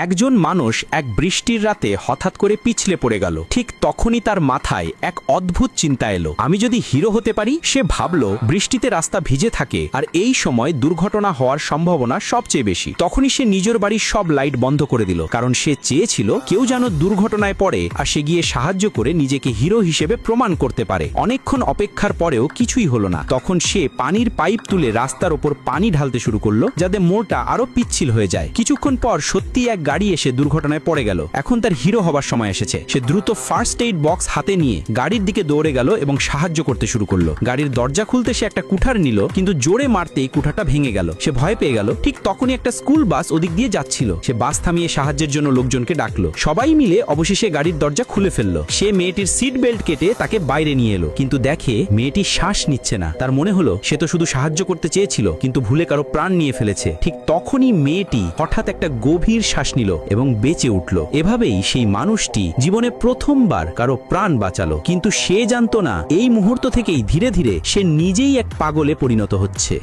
একজন মানুষ এক বৃষ্টির রাতে হঠাৎ করে পিছলে পড়ে গেল। ঠিক তখনই তার মাথায় এক অদ্ভুত চিন্তা এলো, আমি যদি হিরো হতে পারি। সে ভাবল বৃষ্টিতে রাস্তা ভিজে থাকে আর এই সময় দুর্ঘটনা হওয়ার সম্ভাবনা সবচেয়ে বেশি। তখনই সে নিজের বাড়ির সব লাইট বন্ধ করে দিল, কারণ সে চেয়েছিল কেউ যেন দুর্ঘটনায় পড়ে আর সে গিয়ে সাহায্য করে নিজেকে হিরো হিসেবে প্রমাণ করতে পারে। অনেকক্ষণ অপেক্ষার পরেও কিছুই হলো না। তখন সে পানির পাইপ তুলে রাস্তার ওপর পানি ঢালতে শুরু করলো, যাতে মোড়টা আরো পিচ্ছিল হয়ে যায়। কিছুক্ষণ পর সত্যি এক গাড়ি এসে দুর্ঘটনায় পড়ে গেল। এখন তার হিরো হবার সময় এসেছে। সে দ্রুত ফার্স্ট এইড বক্স হাতে নিয়ে গাড়ির দিকে দৌড়ে গেল এবং সাহায্য করতে শুরু করলো। গাড়ির দরজা খুলতে সে একটা কুঠার নিল, কিন্তু জোরে মারতেই কুঠারটা ভেঙে গেল। সে ভয় পেয়ে গেল। ঠিক তখনই একটা স্কুল বাস ওদিক দিয়ে যাচ্ছিল। সে বাস থামিয়ে সাহায্যের জন্য লোকজনকে ডাকলো। সবাই মিলে অবশেষে গাড়ির দরজা খুলে ফেললো। সে মেয়েটির সিট বেল্ট কেটে তাকে বাইরে নিয়ে এলো, কিন্তু দেখে মেয়েটি শ্বাস নিচ্ছে না। তার মনে হলো সে তো শুধু সাহায্য করতে চেয়েছিল, কিন্তু ভুলে কারো প্রাণ নিয়ে ফেলেছে। ঠিক তখনই মেয়েটি হঠাৎ একটা গভীর শ্বাস নিল এবং বেঁচে উঠল। এভাবেই সেই মানুষটি জীবনে প্রথমবার কারো প্রাণ বাঁচালো। কিন্তু সে জানতো না এই মুহূর্ত থেকেই ধীরে ধীরে সে নিজেই এক পাগলে পরিণত হচ্ছে।